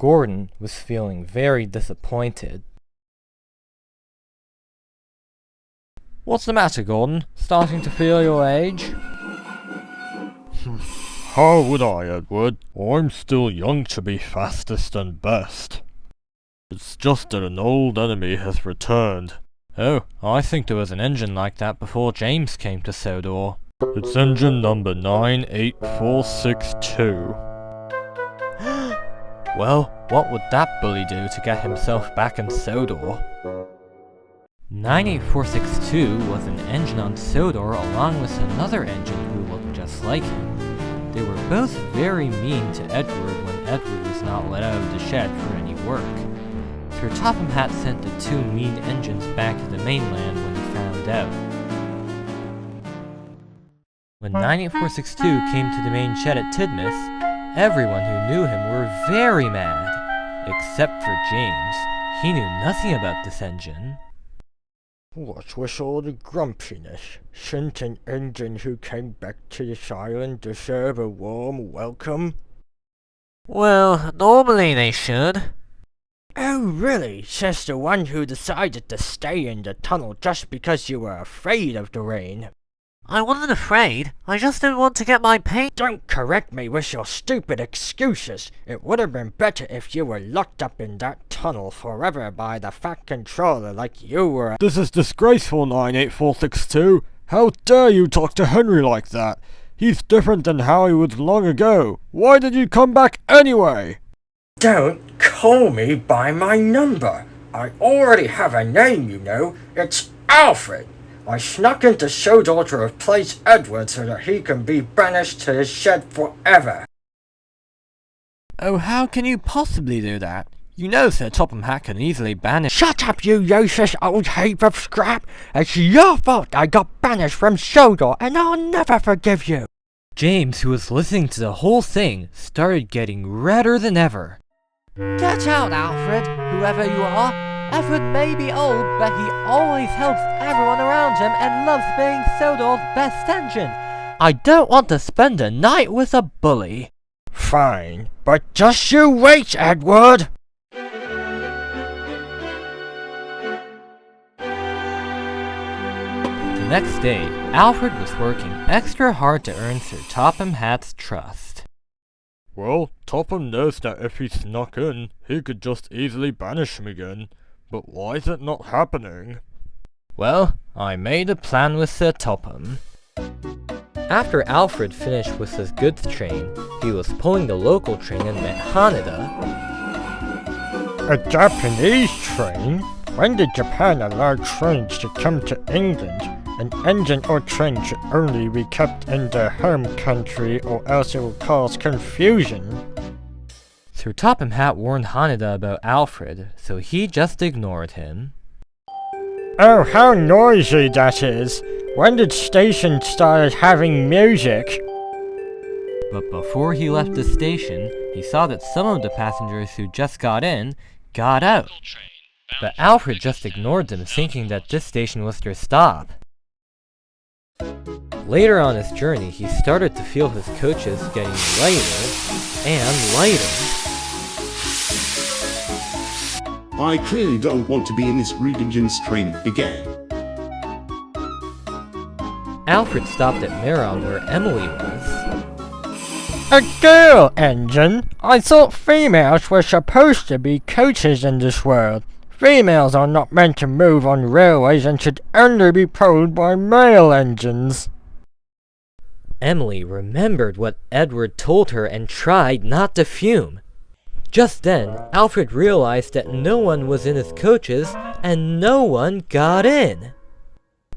Gordon was feeling very disappointed. What's the matter, Gordon? Starting to feel your age? How would I, Edward? I'm still young to be fastest and best. It's just that an old enemy has returned. Oh, I think there was an engine like that before James came to Sodor. It's engine number 98462. Well, what would that bully do to get himself back in Sodor? 98462 was an engine on Sodor along with another engine who looked just like him. They were both very mean to Edward when Edward was not let out of the shed for any work. Sir Topham Hatt sent the two mean engines back to the mainland when he found out. When 98462 came to the main shed at Tidmouth, everyone who knew him were very mad, except for James. He knew nothing about this engine. What was all the grumpiness? Shouldn't an engine who came back to this island deserve a warm welcome? Well, normally they should. Oh really? Says the one who decided to stay in the tunnel just because you were afraid of the rain. I wasn't afraid. I just didn't want to get my paint. Don't correct me with your stupid excuses. It would have been better if you were locked up in that tunnel forever by the Fat Controller like you were. This is disgraceful, 98462. How dare you talk to Henry like that? He's different than how he was long ago. Why did you come back anyway? Don't call me by my number. I already have a name, you know. It's Alfred. I snuck into Sodor to replace Edward so that he can be banished to his shed forever. Oh, how can you possibly do that? You know Sir Topham Hatt can easily banish— Shut up, you useless old heap of scrap! It's your fault I got banished from Sodor, and I'll never forgive you! James, who was listening to the whole thing, started getting redder than ever. Get out, Alfred, whoever you are. Edward may be old, but he always helps everyone around him and loves being Sodor's best engine. I don't want to spend a night with a bully. Fine, but just you wait, Edward! The next day, Alfred was working extra hard to earn Sir Topham Hatt's trust. Well, Topham knows that if he snuck in, he could just easily banish him again. But why is it not happening? Well, I made a plan with Sir Topham. After Alfred finished with his goods train, he was pulling the local train and met Haneda. A Japanese train? When did Japan allow trains to come to England? An engine or train should only be kept in their home country or else it will cause confusion. Sir Topham Hatt warned Haneda about Alfred, so he just ignored him. Oh, how noisy that is! When did station started having music? But before he left the station, he saw that some of the passengers who just got in, got out. But Alfred just ignored them, thinking that this station was their stop. Later on his journey, he started to feel his coaches getting lighter and lighter. I clearly don't want to be in this ridiculous train again. Alfred stopped at Meron where Emily was. A girl engine? I thought females were supposed to be coaches in this world. Females are not meant to move on railways and should only be pulled by male engines. Emily remembered what Edward told her and tried not to fume. Just then, Alfred realized that no one was in his coaches and no one got in.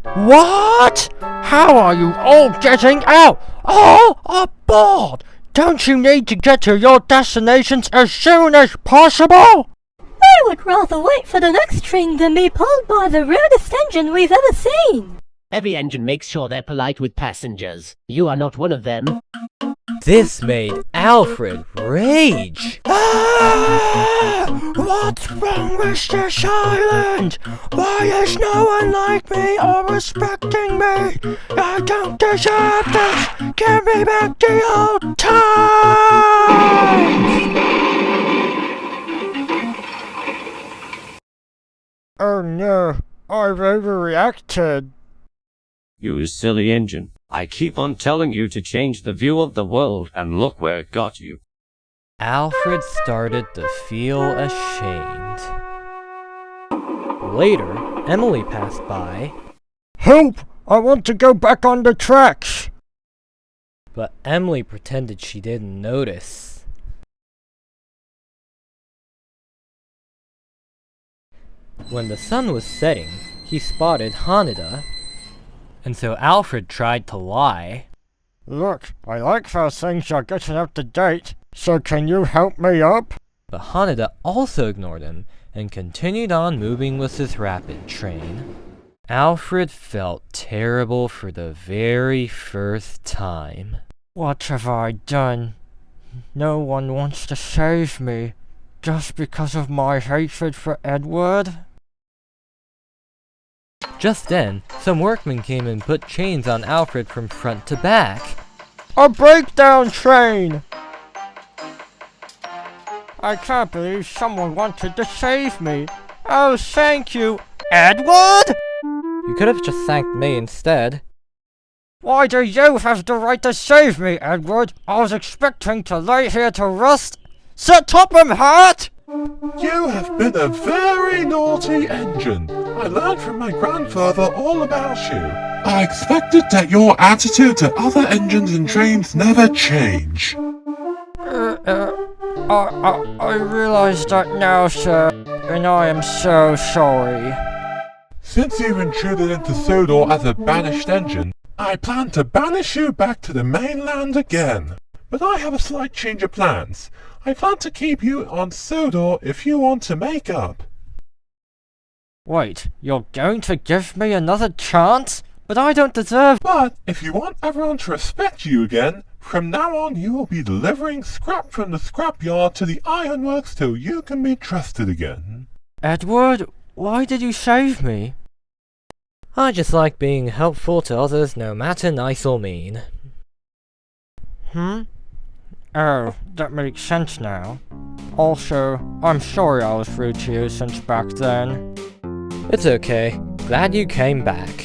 What? How are you all getting out? All aboard! Don't you need to get to your destinations as soon as possible? I would rather wait for the next train than be pulled by the rudest engine we've ever seen. Every engine makes sure they're polite with passengers. You are not one of them. This made Alfred rage. What's wrong with this island? Why is no one like me or respecting me? I don't deserve this! Give me back the old times! Oh no, I've overreacted. You silly engine. I keep on telling you to change the view of the world, and look where it got you. Alfred started to feel ashamed. Later, Emily passed by, Help! I want to go back on the tracks! but Emily pretended she didn't notice. When the sun was setting, he spotted Haneda, and so Alfred tried to lie. Look, I like how things are getting up to date, so can you help me up? But Haneda also ignored him and continued on moving with his rapid train. Alfred felt terrible for the very first time. What have I done? No one wants to save me, just because of my hatred for Edward? Just then, some workmen came and put chains on Alfred from front to back. A breakdown train! I can't believe someone wanted to save me. Oh, thank you, Edward! You could have just thanked me instead. Why do you have the right to save me, Edward? I was expecting to lay here to rust. Sir Topham Hatt! You have been a very naughty engine. I learned from my grandfather all about you. I expected that your attitude to other engines and trains never change. I realize that now, sir, and I am so sorry. Since you've intruded into Sodor as a banished engine, I plan to banish you back to the mainland again. But I have a slight change of plans. I plan to keep you on Sodor if you want to make up. Wait, you're going to give me another chance? But I don't deserve— But if you want everyone to respect you again, from now on you will be delivering scrap from the scrapyard to the ironworks till you can be trusted again. Edward, why did you save me? I just like being helpful to others, no matter nice or mean. Oh, that makes sense now. Also, I'm sorry I was rude to you since back then. It's okay. Glad you came back.